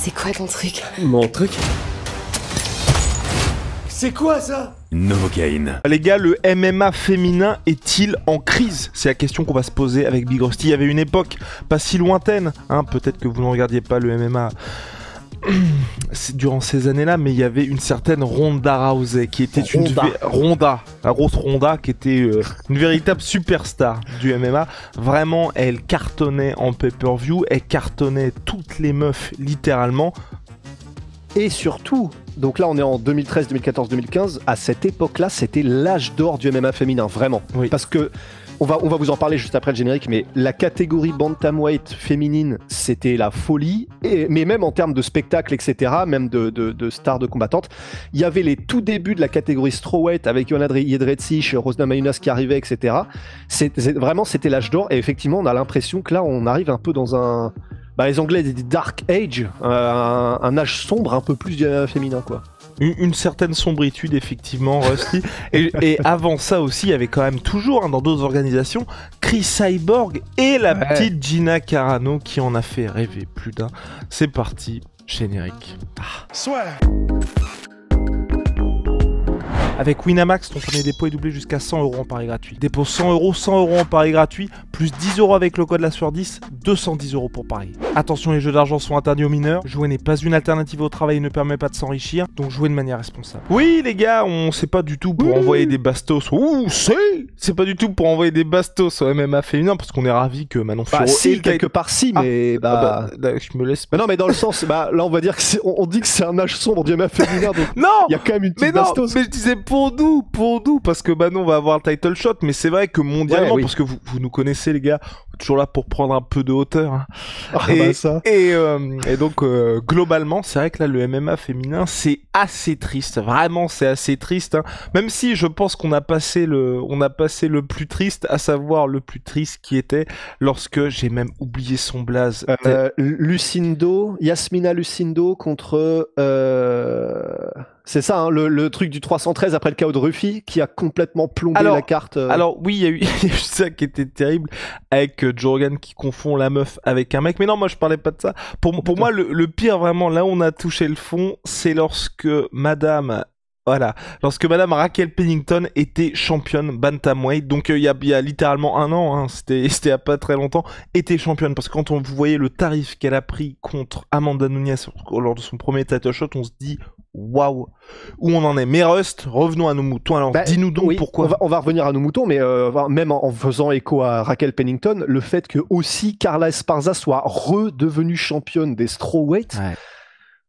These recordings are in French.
C'est quoi ton truc? Mon truc? C'est quoi ça? Novocaine. Les gars, le MMA féminin est-il en crise? C'est la question qu'on va se poser avec Big Rusty. Il y avait une époque pas si lointaine, hein, peut-être que vous ne regardiez pas le MMA durant ces années-là, mais il y avait une certaine Ronda Rousey qui était la grosse Ronda qui était une véritable superstar du MMA. Vraiment, elle cartonnait en pay-per-view, elle cartonnait toutes les meufs littéralement. Et surtout, donc là on est en 2013, 2014, 2015, à cette époque-là c'était l'âge d'or du MMA féminin, vraiment. Oui. Parce que, on va vous en parler juste après le générique, mais la catégorie bantamweight féminine c'était la folie, mais même en termes de spectacle, etc., même de stars de combattantes, il y avait les tout débuts de la catégorie strawweight avec Joanna Jedrzejczyk, Rosna Mayunas qui arrivait, etc. Vraiment c'était l'âge d'or, et effectivement on a l'impression que là on arrive un peu dans un... les Anglais disent Dark Age, un âge sombre un peu plus du féminin, quoi. Une certaine sombritude, effectivement, Rusty. et avant ça aussi, il y avait quand même toujours, dans d'autres organisations, Chris Cyborg et la petite Gina Carano qui en a fait rêver plus d'un. C'est parti, générique. Avec Winamax, ton premier dépôt est doublé jusqu'à 100 € en pari gratuit. Dépôt 100 €, 100 € en pari gratuit, plus 10 € avec le code LASUEUR10, 210 € pour parier. Attention, les jeux d'argent sont interdits aux mineurs. Jouer n'est pas une alternative au travail et ne permet pas de s'enrichir, donc jouez de manière responsable. Oui, les gars, on sait pas du tout pour envoyer des bastos. C'est pas du tout pour envoyer des bastos au MMA féminin, parce qu'on est ravis que Manon Fiorot... si, quelque part si, mais... je me laisse... Mais non, mais dans le sens, là on va dire que on dit que c'est un âge sombre du MMA féminin, donc non, il y a quand même une petite bastos. Mais je disais pour nous, parce que Manon va avoir le title shot, mais c'est vrai que mondialement, parce que vous nous connaissez les gars, toujours là pour prendre un peu de hauteur. Hein. Et donc globalement, c'est vrai que là le MMA féminin c'est assez triste, vraiment c'est assez triste. Hein. Même si je pense qu'on a passé le plus triste, à savoir le plus triste qui était lorsque j'ai même oublié son blaze. Yasmina Lucindo contre... C'est ça, hein, le truc du 313 après le KO de Ruffy qui a complètement plombé la carte. Alors oui, il y a eu ça qui était terrible avec Joe Rogan qui confond la meuf avec un mec. Mais non, moi je parlais pas de ça. Pour moi, le pire vraiment, là où on a touché le fond, c'est lorsque Madame Raquel Pennington était championne bantamweight, donc il y a littéralement un an, hein, c'était il y a pas très longtemps, était championne, parce que quand vous voyez le tarif qu'elle a pris contre Amanda Nunes lors de son premier title shot, on se dit waouh, où on en est. Mais Rust, revenons à nos moutons, alors dis-nous donc pourquoi. On va revenir à nos moutons, mais même en faisant écho à Raquel Pennington, le fait que aussi Carla Esparza soit redevenue championne des strawweight,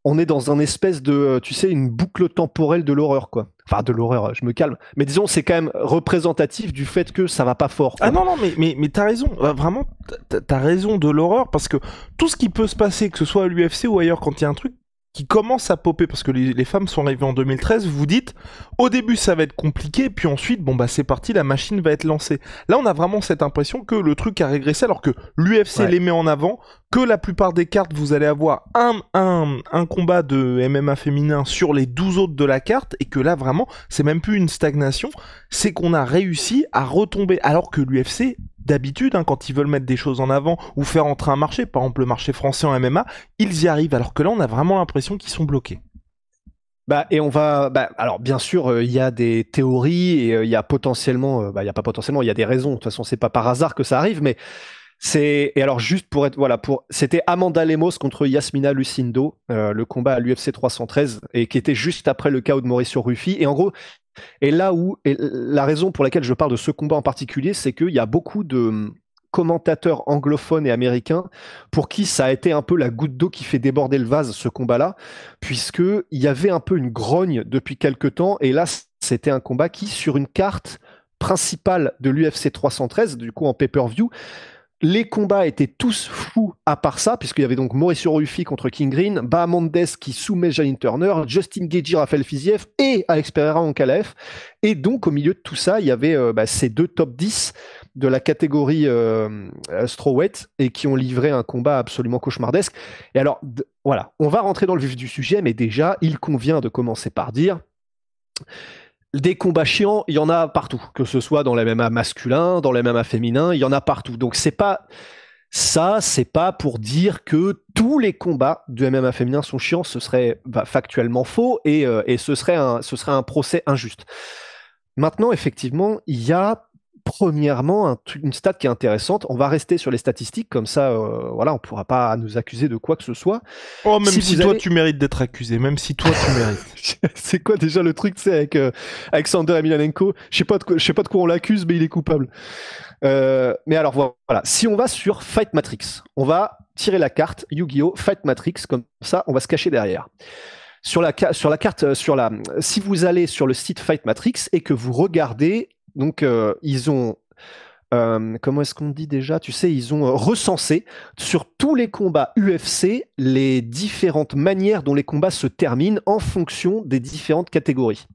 on est dans un espèce de, tu sais, une boucle temporelle de l'horreur, quoi. Enfin, de l'horreur, je me calme. Mais disons, c'est quand même représentatif du fait que ça va pas fort, quoi. Ah non, mais t'as raison. Vraiment, t'as raison de l'horreur, parce que tout ce qui peut se passer, que ce soit à l'UFC ou ailleurs, quand il y a un truc qui commence à popper, parce que les femmes sont arrivées en 2013, vous dites, au début ça va être compliqué, puis ensuite, c'est parti, la machine va être lancée. Là, on a vraiment cette impression que le truc a régressé, alors que l'UFC les met en avant, que la plupart des cartes, vous allez avoir un combat de MMA féminin sur les 12 autres de la carte, et que là, vraiment, c'est même plus une stagnation, c'est qu'on a réussi à retomber, alors que l'UFC... D'habitude, quand ils veulent mettre des choses en avant ou faire entrer un marché, par exemple le marché français en MMA, ils y arrivent, alors que là, on a vraiment l'impression qu'ils sont bloqués. Et on va... alors, bien sûr, il y a des théories et il y a potentiellement... il y a pas potentiellement, il y a des raisons. De toute façon, c'est pas par hasard que ça arrive, mais c'est... Et alors, juste pour être... C'était Amanda Lemos contre Yasmina Lucindo, le combat à l'UFC 313, et qui était juste après le KO de Mauricio Ruffi. Et en gros... Et la raison pour laquelle je parle de ce combat en particulier, c'est qu'il y a beaucoup de commentateurs anglophones et américains pour qui ça a été un peu la goutte d'eau qui fait déborder le vase, ce combat-là, puisqu'il y avait un peu une grogne depuis quelques temps, et là, c'était un combat qui, sur une carte principale de l'UFC 313, du coup en pay-per-view, les combats étaient tous fous à part ça, puisqu'il y avait donc Mauricio Ruffi contre King Green, Bahamondes qui soumet Jalin Turner, Justin Gaethje, Rafael Fiziev et Alex Pereira Ankalaev. Et donc, au milieu de tout ça, il y avait ces deux top 10 de la catégorie strawweight et qui ont livré un combat absolument cauchemardesque. Et alors, on va rentrer dans le vif du sujet, mais déjà, il convient de commencer par dire... Des combats chiants, il y en a partout, que ce soit dans les MMA masculins, dans les MMA féminins, il y en a partout. Donc c'est pas Ça, c'est pas pour dire que tous les combats du MMA féminin sont chiants, ce serait factuellement faux et ce serait un procès injuste. Maintenant, effectivement, il y a premièrement une stat qui est intéressante. On va rester sur les statistiques, comme ça, voilà, on ne pourra pas nous accuser de quoi que ce soit. Oh, même si toi tu mérites d'être accusé, même si toi tu mérites. C'est quoi déjà le truc, tu sais, avec Alexander Emelianenko? Je sais pas de quoi on l'accuse, mais il est coupable. Mais alors voilà, si on va sur Fight Matrix, on va tirer la carte Yu-Gi-Oh! Fight Matrix, comme ça, on va se cacher derrière. Sur la carte, si vous allez sur le site Fight Matrix et que vous regardez, donc ils ont comment est-ce qu'on dit déjà? Tu sais, ils ont recensé sur tous les combats UFC les différentes manières dont les combats se terminent en fonction des différentes catégories.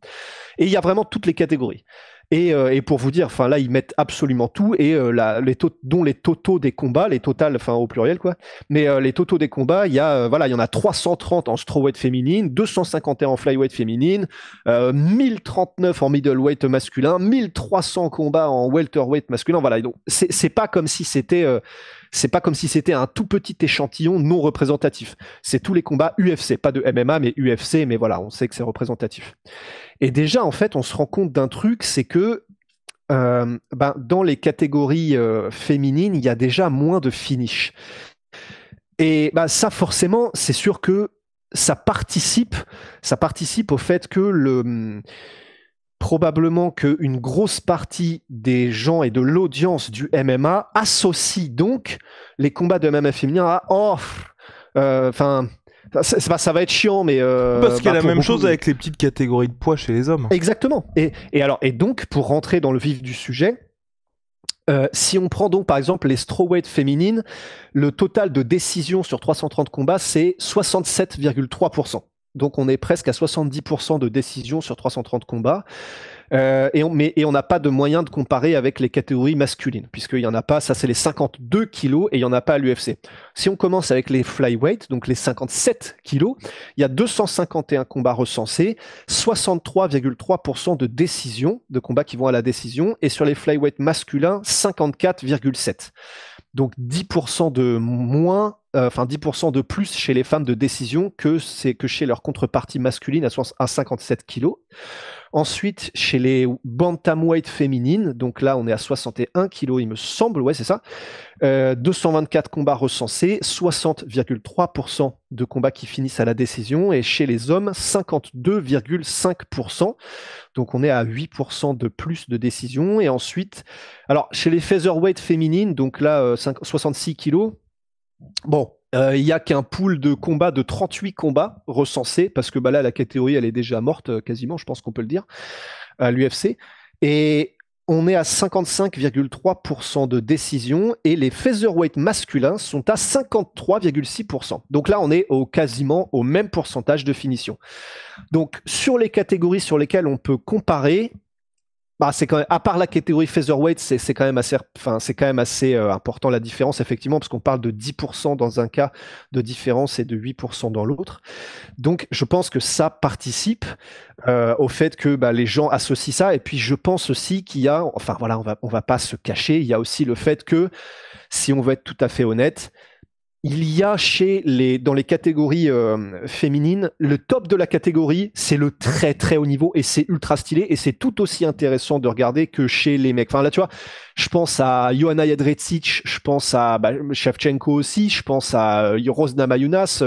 Et il y a vraiment toutes les catégories. Et pour vous dire, enfin là, ils mettent absolument tout et dont les totaux des combats, les totales, enfin au pluriel quoi. Mais les totaux des combats, il y en a 330 en strawweight féminine, 251 en flyweight féminine, 1039 en middleweight masculin, 1300 combats en welterweight masculin. Voilà, donc c'est pas comme si c'était un tout petit échantillon non représentatif. C'est tous les combats UFC, pas de MMA, mais UFC, mais voilà, on sait que c'est représentatif. Et déjà, en fait, on se rend compte d'un truc, c'est que dans les catégories féminines, il y a déjà moins de finish. Et ça, forcément, c'est sûr que ça participe au fait que probablement qu'une grosse partie des gens et de l'audience du MMA associe donc les combats de MMA féminin à ça va être chiant, mais parce qu'il y a la même chose avec les petites catégories de poids chez les hommes. Exactement. Et donc, pour rentrer dans le vif du sujet, si on prend donc par exemple les strawweight féminines, le total de décisions sur 330 combats, c'est 67,3%. Donc on est presque à 70% de décisions sur 330 combats. Et on n'a pas de moyen de comparer avec les catégories masculines, puisqu'il n'y en a pas, ça c'est les 52 kilos et il n'y en a pas à l'UFC. Si on commence avec les flyweight, donc les 57 kilos, il y a 251 combats recensés, 63,3% de décisions, de combats qui vont à la décision, et sur les flyweight masculins, 54,7%. Donc 10% de moins, 10% de plus chez les femmes de décision que chez leur contrepartie masculine à 57 kilos. Ensuite, chez les bantamweight féminines, donc là on est à 61 kilos, il me semble, ouais c'est ça, 224 combats recensés, 60,3% de combats qui finissent à la décision, et chez les hommes, 52,5%. Donc on est à 8% de plus de décisions. Et ensuite, alors chez les featherweight féminines, donc là 66 kilos, bon, il n'y a qu'un pool de combats de 38 combats recensés, parce que là la catégorie elle est déjà morte quasiment, je pense qu'on peut le dire, à l'UFC. Et on est à 55,3% de décision et les featherweight masculins sont à 53,6%. Donc là, on est quasiment au même pourcentage de finition. Donc sur les catégories sur lesquelles on peut comparer, c'est quand même, à part la catégorie featherweight, c'est quand même assez important la différence, effectivement, parce qu'on parle de 10% dans un cas de différence et de 8% dans l'autre. Donc, je pense que ça participe au fait que les gens associent ça. Et puis, je pense aussi qu'il y a, enfin voilà, on va pas se cacher, il y a aussi le fait que, si on veut être tout à fait honnête, il y a dans les catégories féminines, le top de la catégorie, c'est le très très haut niveau et c'est ultra stylé et c'est tout aussi intéressant de regarder que chez les mecs. Enfin là, tu vois, je pense à Joanna Jędrzejczyk, je pense à Shevchenko aussi, je pense à Rosna Mayunas,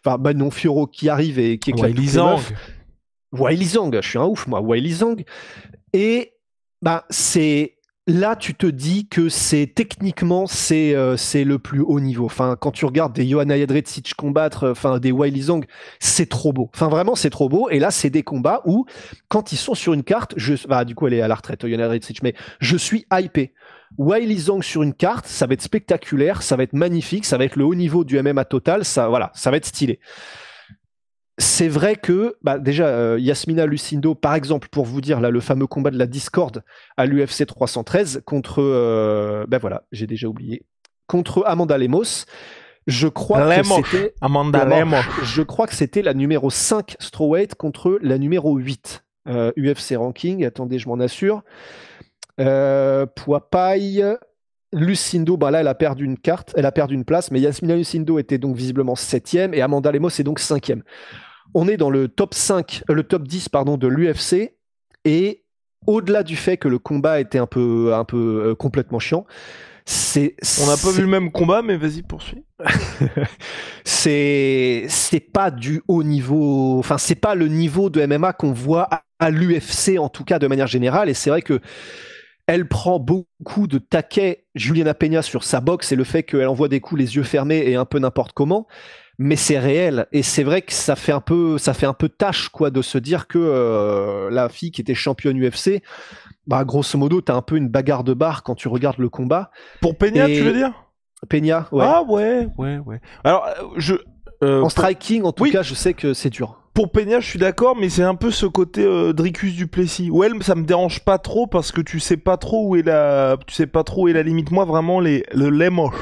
Manon Fiorot qui arrive et qui éclate toutes les meufs. Weili Zhang, je suis un ouf moi, Weili Zhang. Et c'est... Là, tu te dis que techniquement c'est le plus haut niveau. Enfin, quand tu regardes des Joanna Jędrzejczyk combattre, des Weili Zhang, c'est trop beau. Enfin, vraiment, c'est trop beau. Et là, c'est des combats où, quand ils sont sur une carte, du coup, elle est à la retraite, Joanna Jędrzejczyk, mais je suis hypé. Weili Zhang sur une carte, ça va être spectaculaire, ça va être magnifique, ça va être le haut niveau du MMA total, ça va être stylé. C'est vrai que déjà Yasmina Lucindo, par exemple, pour vous dire là le fameux combat de la Discord à l'UFC 313 contre j'ai déjà oublié, contre Amanda Lemos. Je crois que c'était la numéro 5 strawweight contre la numéro 8 UFC ranking. Attendez, je m'en assure. Poids paille. Lucindo, bah là, elle a perdu une carte, elle a perdu une place, mais Yasmina Lucindo était donc visiblement 7e et Amanda Lemos est donc 5e. On est dans le top 5, le top 10 pardon, de l'UFC, et au-delà du fait que le combat était un peu complètement chiant, on n'a pas vu le même combat, mais vas-y, poursuis. c'est pas du haut niveau, enfin c'est pas le niveau de MMA qu'on voit à l'UFC en tout cas de manière générale, et c'est vrai que elle prend beaucoup de taquets, Juliana Peña, sur sa boxe et le fait qu'elle envoie des coups les yeux fermés et un peu n'importe comment, mais c'est réel, et c'est vrai que ça fait un peu tâche quoi de se dire que la fille qui était championne UFC, bah grosso modo t'as un peu une bagarre de bar quand tu regardes le combat. Pour Peña, tu veux dire? Peña, ouais. Ah ouais. Alors, en striking, en tout cas, je sais que c'est dur. Pour Peña, je suis d'accord, mais c'est un peu ce côté Dricus Duplessis. Ouais, ça me dérange pas trop parce que tu sais pas trop où est la limite. Moi, vraiment, le Lemos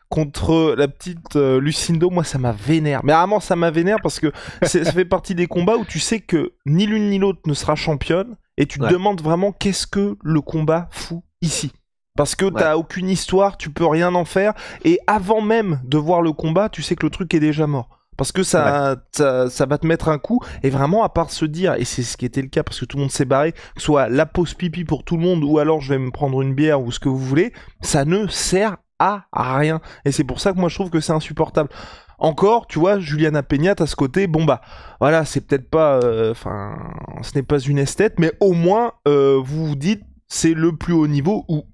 contre la petite Lucindo, moi, ça m'a vénère. Mais vraiment, ça m'a vénère parce que ça fait partie des combats où tu sais que ni l'une ni l'autre ne sera championne et tu te demandes vraiment qu'est-ce que le combat fout ici. Parce que t'as aucune histoire, tu peux rien en faire, et avant même de voir le combat, tu sais que le truc est déjà mort. Parce que ça va te mettre un coup, et vraiment, à part se dire, et c'est ce qui était le cas, parce que tout le monde s'est barré, que ce soit la pause pipi pour tout le monde, ou alors je vais me prendre une bière, ou ce que vous voulez, ça ne sert à rien. Et c'est pour ça que moi je trouve que c'est insupportable. Encore, tu vois, Juliana Peña, t'as ce côté, bon bah, voilà, c'est peut-être pas, ce n'est pas une esthète, mais au moins, vous vous dites, c'est le plus haut niveau, ou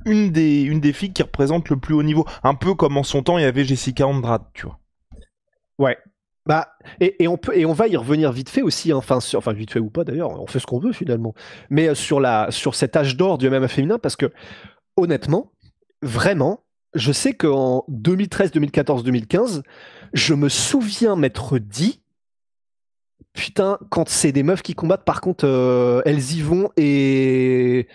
une des filles qui représente le plus haut niveau. Un peu comme en son temps, il y avait Jessica Andrade, tu vois. Ouais. Bah, et on va y revenir vite fait aussi, hein. Enfin vite fait ou pas d'ailleurs, on fait ce qu'on veut finalement. Mais sur cet âge d'or du MMA féminin, parce que honnêtement, vraiment, je sais qu'en 2013, 2014, 2015, je me souviens m'être dit, putain, quand c'est des meufs qui combattent, par contre, elles y vont et...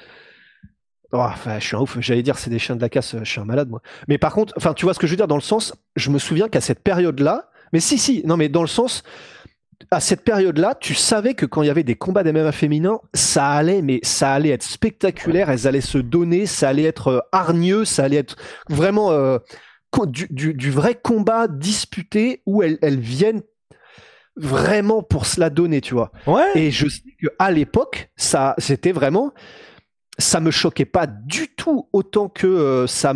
Oh, enfin, je suis un ouf, j'allais dire c'est des chiens de la casse, je suis un malade moi. Mais par contre, enfin, tu vois ce que je veux dire dans le sens, je me souviens qu'à cette période-là, mais non, mais dans le sens, à cette période-là, tu savais que quand il y avait des combats d'MMA féminins, ça allait être spectaculaire, elles allaient se donner, ça allait être hargneux, ça allait être vraiment du vrai combat disputé où elles viennent vraiment pour se la donner, tu vois. Ouais. Et je sais qu'à l'époque, c'était vraiment... Ça me choquait pas du tout autant que c'est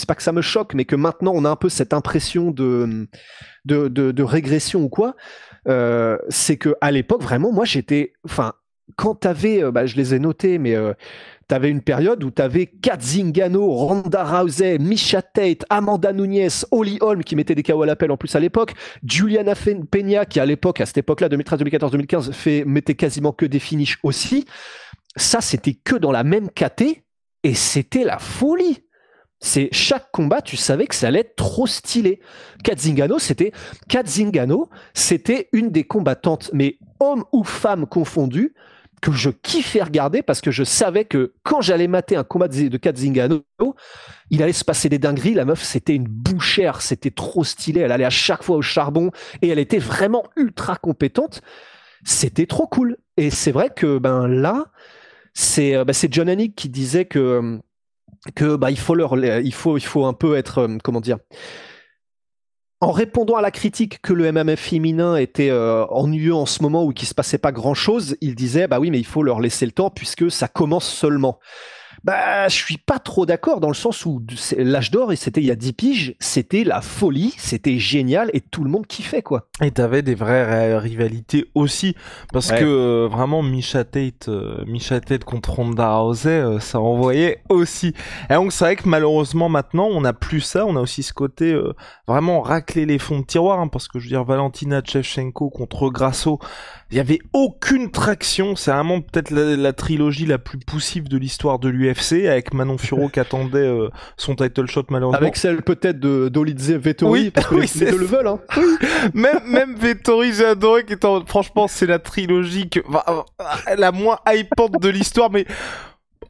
pas que ça me choque, mais que maintenant on a un peu cette impression de régression ou quoi. C'est que à l'époque vraiment, moi j'étais, enfin, quand t'avais, je les ai notés, mais t'avais une période où t'avais Kat Zingano, Ronda Rousey, Misha Tate, Amanda Nunes, Holly Holm qui mettait des KO à l'appel en plus à l'époque, Juliana Peña qui à cette époque-là, 2013, 2014, 2015, mettait quasiment que des finishes aussi. Ça, c'était que dans la même KT, et c'était la folie. C'est chaque combat, tu savais que ça allait être trop stylé. Kat Zingano, c'était une des combattantes, mais hommes ou femmes confondus, que je kiffais regarder parce que je savais que quand j'allais mater un combat de Kat Zingano, il allait se passer des dingueries. La meuf, c'était une bouchère, c'était trop stylé. Elle allait à chaque fois au charbon et elle était vraiment ultra compétente. C'était trop cool. Et c'est vrai que là, c'est John Anik qui disait que il faut un peu être comment dire, en répondant à la critique que le MMA féminin était ennuyeux en ce moment ou qu'il se passait pas grand chose, il disait bah oui mais il faut leur laisser le temps puisque ça commence seulement. Bah, je suis pas trop d'accord dans le sens où l'âge d'or, et c'était il y a 10 piges, c'était la folie, c'était génial et tout le monde kiffait quoi. Et t'avais des vraies rivalités aussi, parce que vraiment Misha Tate contre Ronda Rousey, ça envoyait aussi. Et donc c'est vrai que malheureusement maintenant on a plus ça, on a aussi ce côté vraiment racler les fonds de tiroir, hein, parce que je veux dire Valentina Shevchenko contre Grasso, il y avait aucune traction, c'est vraiment peut-être la trilogie la plus poussive de l'histoire de l'UFC, avec Manon Fiorot qui attendait son title shot malheureusement. Avec celle peut-être d'Olidze Vettori, parce que les deux le veulent. Hein. Oui. même Vettori, j'ai adoré, franchement c'est la trilogie la moins hypante de l'histoire, mais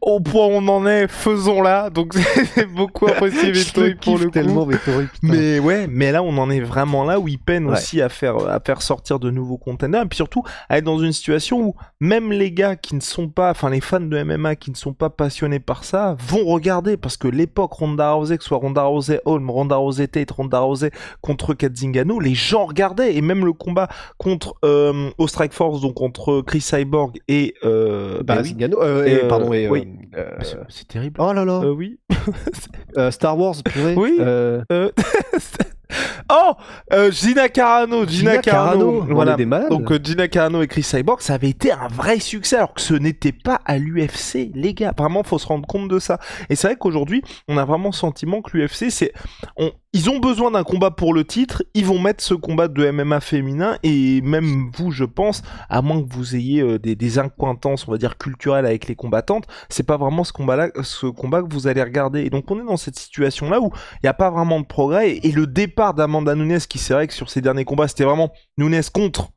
au point où on en est, faisons-la. Donc c'est beaucoup apprécié Vettori pour le coup. Tellement Vettori, mais ouais, mais là on en est vraiment là où il peine aussi à faire sortir de nouveaux contenders et puis surtout à être dans une situation où même les gars qui ne sont pas, enfin les fans de MMA qui ne sont pas passionnés par ça vont regarder parce que l'époque Ronda Rousey, que ce soit Ronda Rousey Holm, Ronda Rousey Tate, Ronda Rousey contre Kat Zingano, les gens regardaient et même le combat contre au Strike Force, donc contre Chris Cyborg et Zingano, pardon, oui. C'est terrible. Oh là là. Oui. Star Wars, purée. Oui. Gina Carano, voilà. Des malades. Donc Gina Carano et Chris Cyborg, ça avait été un vrai succès alors que ce n'était pas à l'UFC, les gars. Vraiment, faut se rendre compte de ça. Et c'est vrai qu'aujourd'hui, on a vraiment le sentiment que l'UFC, ils ont besoin d'un combat pour le titre, ils vont mettre ce combat de MMA féminin et même vous, je pense, à moins que vous ayez des incointances, on va dire culturelles avec les combattantes, c'est pas vraiment ce combat que vous allez regarder. Et donc on est dans cette situation-là où il n'y a pas vraiment de progrès et le départ d'Amanda Nunes, qui c'est vrai que sur ses derniers combats, c'était vraiment Nunes contre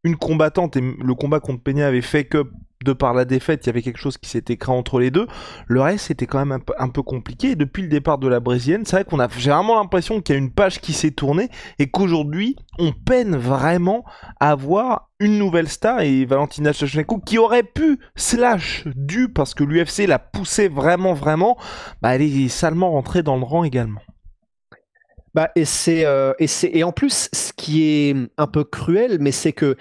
une combattante et le combat contre Peña avait fait que de par la défaite, il y avait quelque chose qui s'était créé entre les deux. Le reste, c'était quand même un peu compliqué. Et depuis le départ de la brésilienne, c'est vrai j'ai vraiment l'impression qu'il y a une page qui s'est tournée et qu'aujourd'hui, on peine vraiment à voir une nouvelle star et Valentina Shevchenko qui aurait pu dû parce que l'UFC l'a poussée vraiment, elle est salement rentrée dans le rang également. Et en plus, ce qui est un peu cruel, mais c'est que,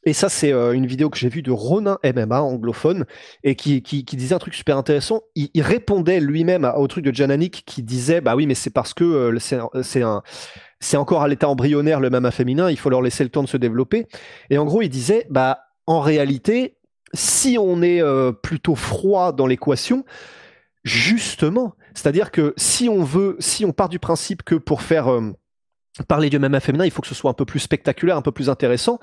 et ça c'est une vidéo que j'ai vue de Ronin MMA anglophone et qui disait un truc super intéressant. Il répondait lui-même au truc de Jananik qui disait bah oui mais c'est parce que c'est encore à l'état embryonnaire le MMA féminin, il faut leur laisser le temps de se développer. Et en gros il disait bah en réalité si on est plutôt froid dans l'équation, justement, c'est-à-dire que si on part du principe que pour faire parler du MMA féminin, il faut que ce soit un peu plus spectaculaire, un peu plus intéressant,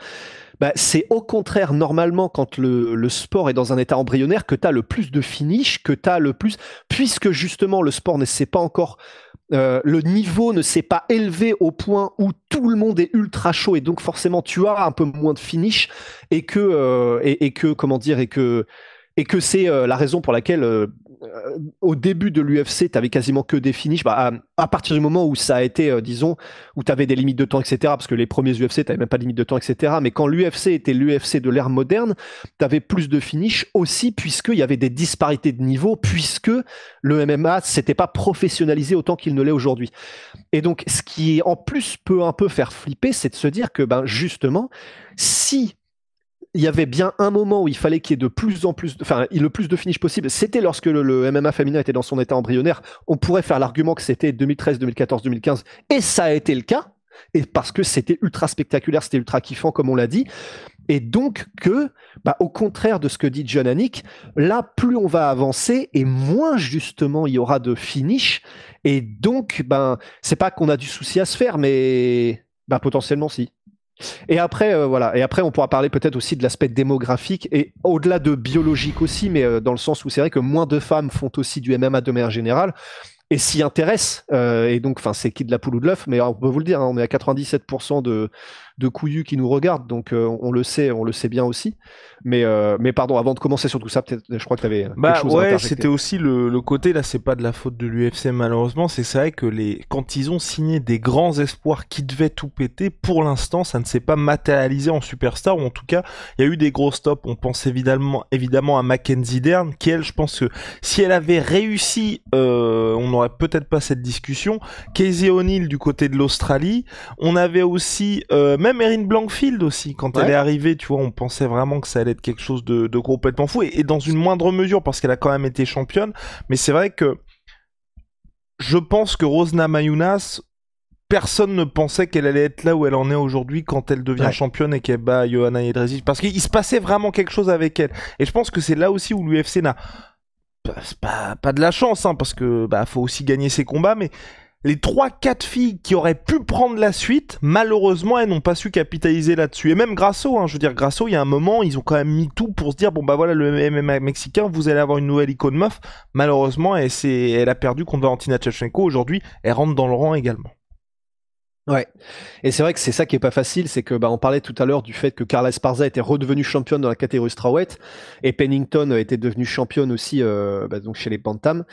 bah, c'est au contraire normalement quand le sport est dans un état embryonnaire que tu as le plus de finish, que tu as le plus, puisque justement le sport ne s'est pas encore, le niveau ne s'est pas élevé au point où tout le monde est ultra chaud et donc forcément tu as un peu moins de finish et que comment dire et que c'est la raison pour laquelle au début de l'UFC, tu avais quasiment que des finishes. Bah, à partir du moment où ça a été, disons, où tu avais des limites de temps, etc., parce que les premiers UFC, tu n'avais même pas de limite de temps, etc., mais quand l'UFC était l'UFC de l'ère moderne, tu avais plus de finishes aussi, puisqu'il y avait des disparités de niveau, puisque le MMA s'était pas professionnalisé autant qu'il ne l'est aujourd'hui. Et donc, ce qui, en plus, peut un peu faire flipper, c'est de se dire que, ben, justement, si il y avait bien un moment où il fallait qu'il y ait de plus en plus, le plus de finish possible, c'était lorsque le MMA féminin était dans son état embryonnaire. On pourrait faire l'argument que c'était 2013, 2014, 2015, et ça a été le cas, et parce que c'était ultra spectaculaire, c'était ultra kiffant, comme on l'a dit. Et donc au contraire de ce que dit John Anik, là, plus on va avancer, et moins justement il y aura de finish, et donc, c'est pas qu'on a du souci à se faire, mais potentiellement si. Et après, Et après, on pourra parler peut-être aussi de l'aspect démographique et au-delà de biologique aussi, mais dans le sens où c'est vrai que moins de femmes font aussi du MMA de manière générale et s'y intéressent. Et donc, c'est qui de la poule ou de l'œuf, mais on peut vous le dire, hein, on est à 97% de couillus qui nous regardent, donc on le sait bien aussi. Mais pardon, avant de commencer sur tout ça, peut-être, je crois que tu avais quelque chose à interjecter. C'était aussi le côté, là, c'est pas de la faute de l'UFC malheureusement, c'est vrai que quand ils ont signé des grands espoirs qui devaient tout péter, pour l'instant, ça ne s'est pas matérialisé en superstar, ou en tout cas, il y a eu des gros stops. On pense évidemment à Mackenzie Dern, qui elle, je pense que si elle avait réussi, on n'aurait peut-être pas cette discussion. Casey O'Neill du côté de l'Australie, on avait aussi même Erin Blankfield aussi, quand elle est arrivée, tu vois, on pensait vraiment que ça allait être quelque chose de complètement fou, et dans une moindre mesure, parce qu'elle a quand même été championne, mais c'est vrai que je pense que Rose Namajunas, personne ne pensait qu'elle allait être là où elle en est aujourd'hui quand elle devient championne et qu'elle bat Johanna Jedrzejczyk, parce qu'il se passait vraiment quelque chose avec elle, et je pense que c'est là aussi où l'UFC n'a pas de la chance, hein, parce que faut aussi gagner ses combats, mais les 3-4 filles qui auraient pu prendre la suite, malheureusement, elles n'ont pas su capitaliser là-dessus. Et même Grasso, je veux dire, Grasso, il y a un moment, ils ont quand même mis tout pour se dire, voilà, le MMA mexicain, vous allez avoir une nouvelle icône meuf. Malheureusement, elle a perdu contre Valentina Shevchenko. Aujourd'hui, elle rentre dans le rang également. Ouais, et c'est vrai que c'est ça qui est pas facile, c'est que on parlait tout à l'heure du fait que Carla Esparza était redevenue championne dans la catégorie strawweight et Pennington était devenue championne aussi donc chez les bantams.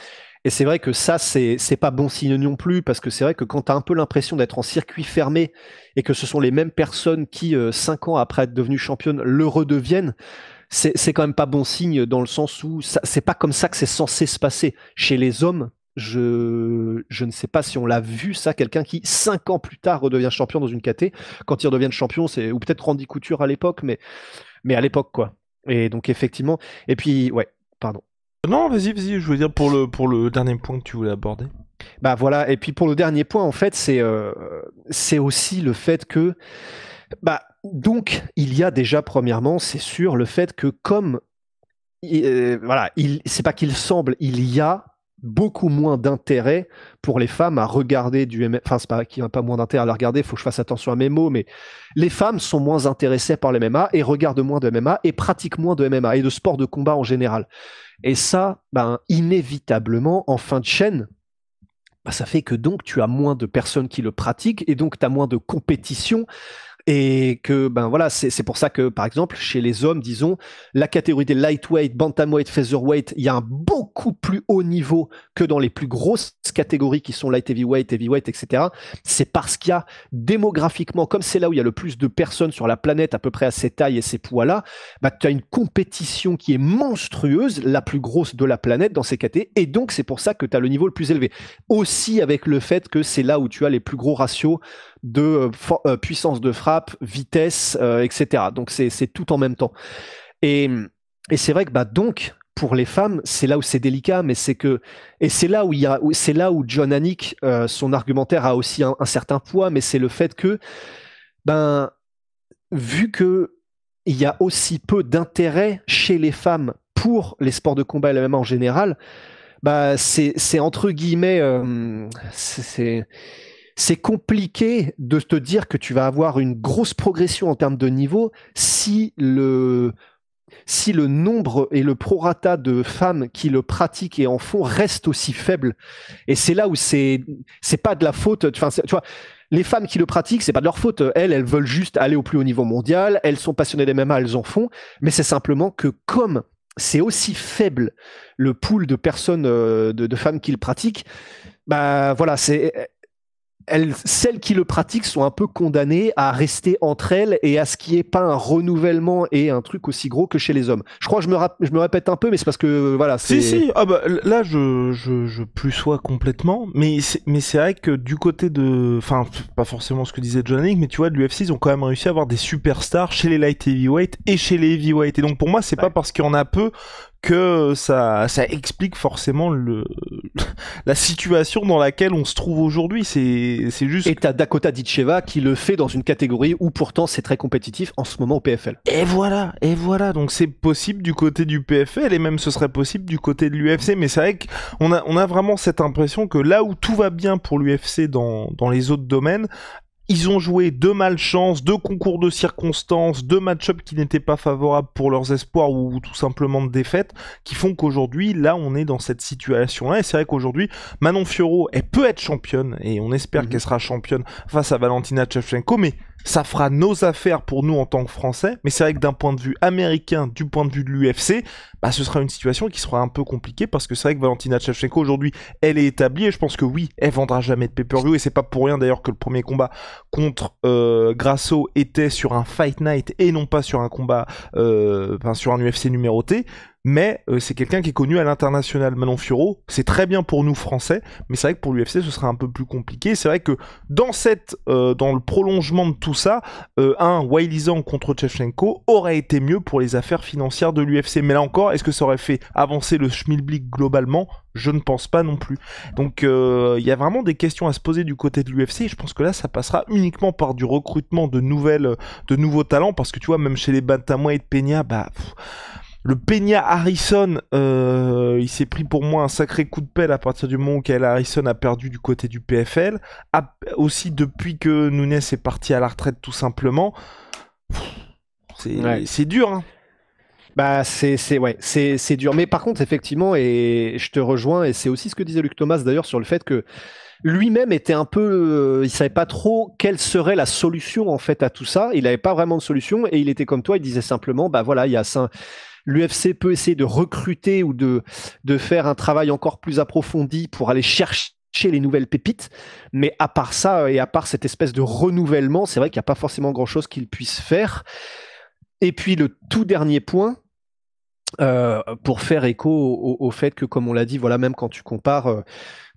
Et c'est vrai que ça c'est pas bon signe non plus parce que c'est vrai que quand tu as un peu l'impression d'être en circuit fermé et que ce sont les mêmes personnes qui 5 ans après être devenues championnes le redeviennent, c'est quand même pas bon signe dans le sens où c'est pas comme ça que c'est censé se passer. Chez les hommes, je ne sais pas si on l'a vu ça, quelqu'un qui 5 ans plus tard redevient champion dans une KT. Quand ils redeviennent champions, c'est ou peut-être Randy Couture à l'époque, mais à l'époque quoi. Et donc effectivement, et puis ouais, pardon. Non, vas-y, je veux dire pour le dernier point que tu voulais aborder. Bah voilà, et puis pour le dernier point, en fait, c'est aussi le fait que donc il y a déjà premièrement, c'est sûr, le fait que comme voilà, c'est pas qu'il semble, il y a beaucoup moins d'intérêt pour les femmes à regarder du MMA. Enfin, c'est pas qu'il n'y a pas moins d'intérêt à la regarder, il faut que je fasse attention à mes mots, mais les femmes sont moins intéressées par le MMA et regardent moins de MMA et pratiquent moins de MMA et de sport de combat en général. Et ça, inévitablement, en fin de chaîne, ça fait que donc tu as moins de personnes qui le pratiquent et donc tu as moins de compétition. Et que, voilà, c'est pour ça que, par exemple, chez les hommes, disons, la catégorie des lightweight, bantamweight, featherweight, il y a un beaucoup plus haut niveau que dans les plus grosses catégories qui sont light heavyweight, heavyweight, etc. C'est parce qu'il y a démographiquement, comme c'est là où il y a le plus de personnes sur la planète, à peu près à ces tailles et ces poids-là, tu as une compétition qui est monstrueuse, la plus grosse de la planète dans ces catégories. Et donc, c'est pour ça que tu as le niveau le plus élevé. Aussi avec le fait que c'est là où tu as les plus gros ratios de puissance de frappe, vitesse, etc. Donc c'est tout en même temps. Et c'est vrai que donc pour les femmes, c'est là où c'est délicat, mais c'est que et c'est là où c'est là où John Anik, son argumentaire a aussi un certain poids, mais c'est le fait que vu que il y a aussi peu d'intérêt chez les femmes pour les sports de combat et le MMA en général, c'est entre guillemets c'est compliqué de te dire que tu vas avoir une grosse progression en termes de niveau si le nombre et le prorata de femmes qui le pratiquent et en font reste aussi faible. Et c'est là où c'est pas de la faute. Enfin, tu vois, les femmes qui le pratiquent, c'est pas de leur faute. Elles veulent juste aller au plus haut niveau mondial. Elles sont passionnées des MMA, elles en font. Mais c'est simplement que comme c'est aussi faible le pool de personnes, de femmes qui le pratiquent, voilà, celles qui le pratiquent sont un peu condamnées à rester entre elles et à ce qu'il n'y ait pas un renouvellement et un truc aussi gros que chez les hommes. Je crois que je me répète un peu, mais c'est parce que voilà, c'est. Si, là je plus sois complètement, mais c'est vrai que du côté de, enfin pas forcément ce que disait John Nick, mais tu vois de l'UFC ils ont quand même réussi à avoir des superstars chez les light heavyweight et chez les heavyweight, et donc pour moi c'est pas parce qu'il y en a peu que ça explique forcément la situation dans laquelle on se trouve aujourd'hui. C'est juste. Et t'as Dakota Ditcheva qui le fait dans une catégorie où pourtant c'est très compétitif en ce moment au PFL. Et voilà. Donc c'est possible du côté du PFL et même ce serait possible du côté de l'UFC. Mais c'est vrai qu'on a vraiment cette impression que là où tout va bien pour l'UFC dans les autres domaines, ils ont joué de malchance, de concours de circonstances, de match-up qui n'étaient pas favorables pour leurs espoirs ou tout simplement de défaites, qui font qu'aujourd'hui, là, on est dans cette situation-là. Et c'est vrai qu'aujourd'hui, Manon Fiorot, elle peut être championne, et on espère qu'elle sera championne face à Valentina Shevchenko, mais ça fera nos affaires pour nous en tant que Français. Mais c'est vrai que d'un point de vue américain, du point de vue de l'UFC, ce sera une situation qui sera un peu compliquée, parce que c'est vrai que Valentina Shevchenko, aujourd'hui, elle est établie, et je pense que oui, elle vendra jamais de pay-per-view, et c'est pas pour rien d'ailleurs que le premier combat contre Grasso était sur un Fight Night et non pas sur un combat, sur un UFC numéroté. Mais c'est quelqu'un qui est connu à l'international. Manon Fiorot, c'est très bien pour nous Français, mais c'est vrai que pour l'UFC ce sera un peu plus compliqué. C'est vrai que dans le prolongement de tout ça, Weili Zhang contre Shevchenko aurait été mieux pour les affaires financières de l'UFC. Mais là encore, est-ce que ça aurait fait avancer le schmilblick globalement ? Je ne pense pas non plus. Donc il y a vraiment des questions à se poser du côté de l'UFC, et je pense que là ça passera uniquement par du recrutement de nouveaux talents, parce que tu vois, même chez les bantamweight, Peña, le Peña Harrison, il s'est pris pour moi un sacré coup de pelle à partir du moment où Kyle Harrison a perdu du côté du PFL. Aussi depuis que Nunes est parti à la retraite tout simplement. C'est dur, hein. C'est dur. Mais par contre, effectivement, et je te rejoins, et c'est aussi ce que disait Luc Thomas d'ailleurs sur le fait que lui-même était un peu, il savait pas trop quelle serait la solution en fait à tout ça. Il n'avait pas vraiment de solution et il était comme toi. Il disait simplement, bah voilà, il y a ça. L'UFC peut essayer de recruter ou de faire un travail encore plus approfondi pour aller chercher les nouvelles pépites. Mais à part ça, et à part cette espèce de renouvellement, c'est vrai qu'il n'y a pas forcément grand-chose qu'il puisse faire. Et puis le tout dernier point, pour faire écho au fait que, comme on l'a dit, voilà, même quand tu compares,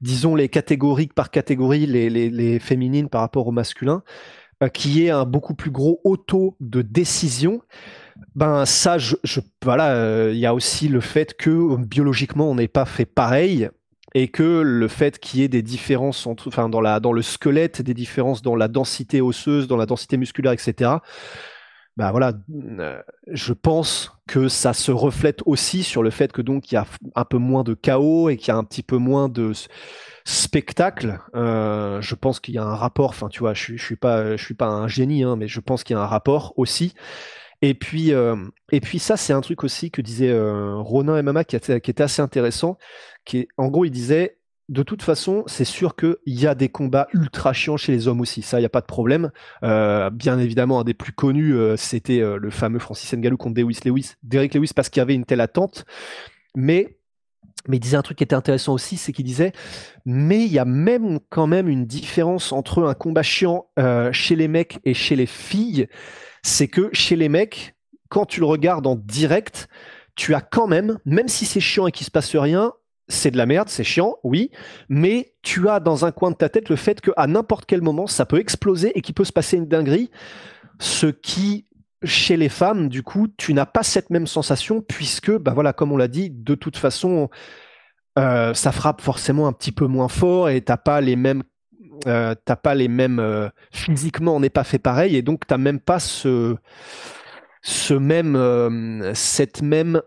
disons, les catégories par catégorie, les féminines par rapport au masculin, qui est un beaucoup plus gros auto de décision, ben ça, voilà, il y a aussi le fait que biologiquement, on n'est pas fait pareil. Et que le fait qu'il y ait des différences enfin, dans le squelette, des différences dans la densité osseuse, dans la densité musculaire, etc., bah voilà, je pense que ça se reflète aussi sur le fait que donc il y a un peu moins de chaos et qu'il y a un petit peu moins de spectacle. Je pense qu'il y a un rapport. Enfin, tu vois, je suis pas un génie, hein, mais je pense qu'il y a un rapport aussi. Et puis ça, c'est un truc aussi que disait Ronin MMA qui était assez intéressant. En gros, il disait de toute façon, c'est sûr qu'il y a des combats ultra chiants chez les hommes aussi. Ça, il n'y a pas de problème. Bien évidemment, un des plus connus, c'était le fameux Francis Ngannou contre Derrick Lewis, parce qu'il y avait une telle attente. Mais il disait un truc qui était intéressant aussi, c'est qu'il disait, mais il y a même quand même une différence entre un combat chiant chez les mecs et chez les filles. C'est que chez les mecs, quand tu le regardes en direct, tu as quand même si c'est chiant et qu'il se passe rien, c'est de la merde, c'est chiant, oui, mais tu as dans un coin de ta tête le fait qu'à n'importe quel moment, ça peut exploser et qu'il peut se passer une dinguerie, ce qui, chez les femmes, du coup, tu n'as pas cette même sensation puisque, bah voilà, comme on l'a dit, de toute façon, ça frappe forcément un petit peu moins fort et t'as pas les mêmes physiquement on n'est pas fait pareil et donc t'as même pas ce même cette même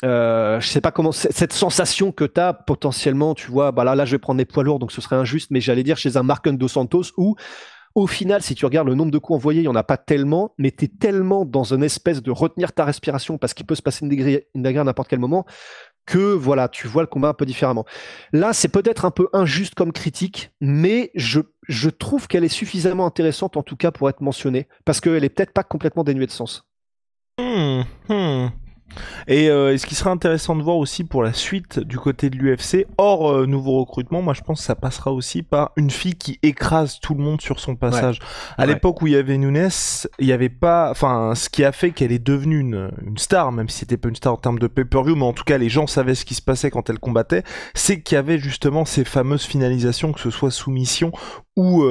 je sais pas comment cette sensation que t'as potentiellement, tu vois, bah là je vais prendre des poids lourds donc ce serait injuste, mais j'allais dire chez un Marc Dos Santos où au final, si tu regardes le nombre de coups envoyés, il n'y en a pas tellement, mais tu es tellement dans une espèce de retenir ta respiration parce qu'il peut se passer une dinguerie à n'importe quel moment que voilà, tu vois le combat un peu différemment. Là, c'est peut-être un peu injuste comme critique, mais je trouve qu'elle est suffisamment intéressante en tout cas pour être mentionnée, parce qu'elle est peut-être pas complètement dénuée de sens. Hmm, hmm. Et ce qui serait intéressant de voir aussi pour la suite du côté de l'UFC, hors nouveau recrutement, moi je pense que ça passera aussi par une fille qui écrase tout le monde sur son passage. À l'époque où il y avait Nunes, il y avait pas, enfin, ce qui a fait qu'elle est devenue une star, même si c'était pas une star en termes de pay-per-view, mais en tout cas les gens savaient ce qui se passait quand elle combattait, c'est qu'il y avait justement ces fameuses finalisations, que ce soit soumission ou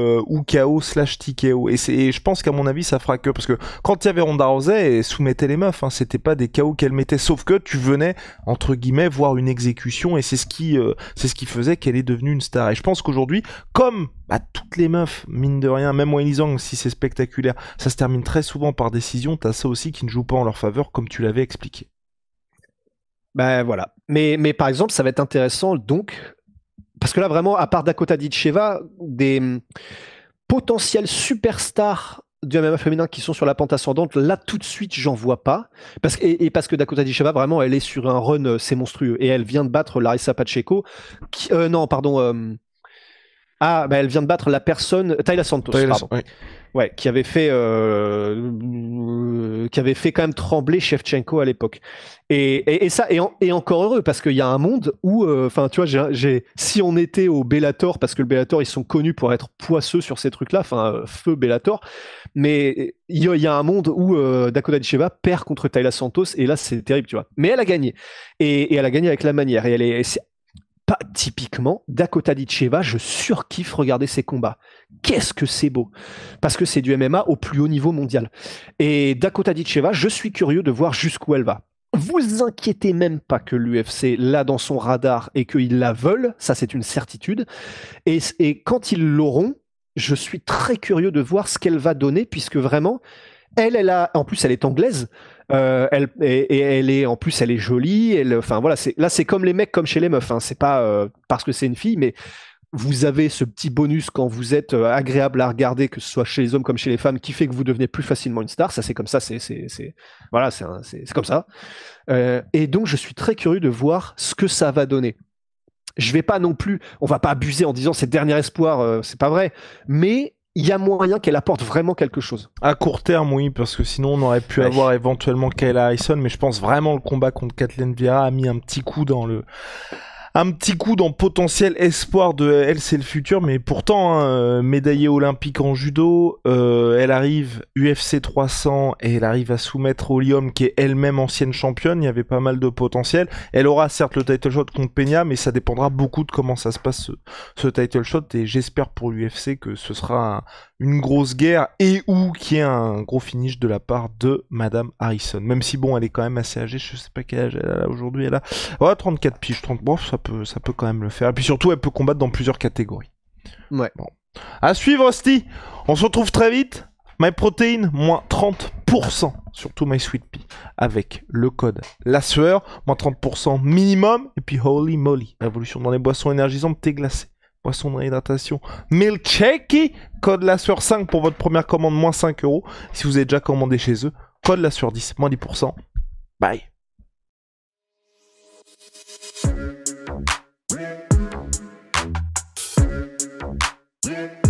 KO / TKO. Et je pense qu'à mon avis ça fera que, parce que quand il y avait Ronda Rousey, elle soumettait les meufs, hein, c'était pas des KO qu'elle mettait, sauf que tu venais entre guillemets voir une exécution, et c'est ce qui faisait qu'elle est devenue une star. Et je pense qu'aujourd'hui, comme bah, toutes les meufs, mine de rien, même Weili Zhang, si c'est spectaculaire, ça se termine très souvent par décision, t'as ça aussi qui ne joue pas en leur faveur, comme tu l'avais expliqué. Ben voilà. Mais par exemple, ça va être intéressant donc, parce que là vraiment, à part Dakota Ditcheva, des potentiels superstars du MMA féminin qui sont sur la pente ascendante, là tout de suite j'en vois pas, parce que Dakota Ditcheva vraiment elle est sur un run, c'est monstrueux, et elle vient de battre Larissa Pacheco, non pardon, elle vient de battre la personne Tayla Santos, pardon. Oui. Ouais, qui avait fait quand même trembler Shevchenko à l'époque. Et ça, et encore heureux, parce qu'il y a un monde où, enfin, tu vois, si on était au Bellator, parce que le Bellator, ils sont connus pour être poisseux sur ces trucs-là, enfin, feu Bellator, mais il y a un monde où Dakota Ditcheva perd contre Tayla Santos, et là, c'est terrible, tu vois. Mais elle a gagné. Et elle a gagné avec la manière. C'est pas typiquement Dakota Ditcheva, je surkiffe regarder ses combats. Qu'est-ce que c'est beau, parce que c'est du MMA au plus haut niveau mondial. Et Dakota Ditcheva, je suis curieux de voir jusqu'où elle va. Vous inquiétez même pas que l'UFC l'a dans son radar et qu'ils la veulent, ça c'est une certitude. Et quand ils l'auront, je suis très curieux de voir ce qu'elle va donner, puisque vraiment, en plus elle est anglaise. Elle est en plus elle est jolie. Enfin voilà, c'est comme les mecs comme chez les meufs. Hein. C'est pas parce que c'est une fille, mais vous avez ce petit bonus quand vous êtes agréable à regarder, que ce soit chez les hommes comme chez les femmes, qui fait que vous devenez plus facilement une star. Ça c'est comme ça, voilà, c'est comme ça. Et donc je suis très curieux de voir ce que ça va donner. Je vais pas non plus, on va pas abuser en disant c'est le dernier espoir, c'est pas vrai, mais il y a moyen qu'elle apporte vraiment quelque chose. À court terme, oui, parce que sinon on aurait pu Ouais. avoir éventuellement Kayla Harrison, mais je pense vraiment le combat contre Kathleen Vieira a mis un petit coup dans potentiel espoir de elle, c'est le futur, mais pourtant, hein, médaillée olympique en judo, elle arrive UFC 300 et elle arrive à soumettre Olium, qui est elle-même ancienne championne, il y avait pas mal de potentiel. Elle aura certes le title shot contre Peña, mais ça dépendra beaucoup de comment ça se passe ce title shot, et j'espère pour l'UFC que ce sera une grosse guerre et ou qu'il y ait un gros finish de la part de Madame Harrison. Même si bon, elle est quand même assez âgée, je sais pas quel âge elle a aujourd'hui, elle a 34 piges, 30, bon, ça peut quand même le faire. Et puis surtout, elle peut combattre dans plusieurs catégories. Ouais. Bon. À suivre, Hostie. On se retrouve très vite. MyProtein, moins 30% sur tout MySweetPea avec le code La Sueur, moins 30% minimum. Et puis holy moly, révolution dans les boissons énergisantes, thé glacé, boissons de réhydratation, milkshake, code La Sueur 5 pour votre première commande, moins 5 euros. Si vous avez déjà commandé chez eux, code La Sueur 10, moins 10%. Bye. Yeah.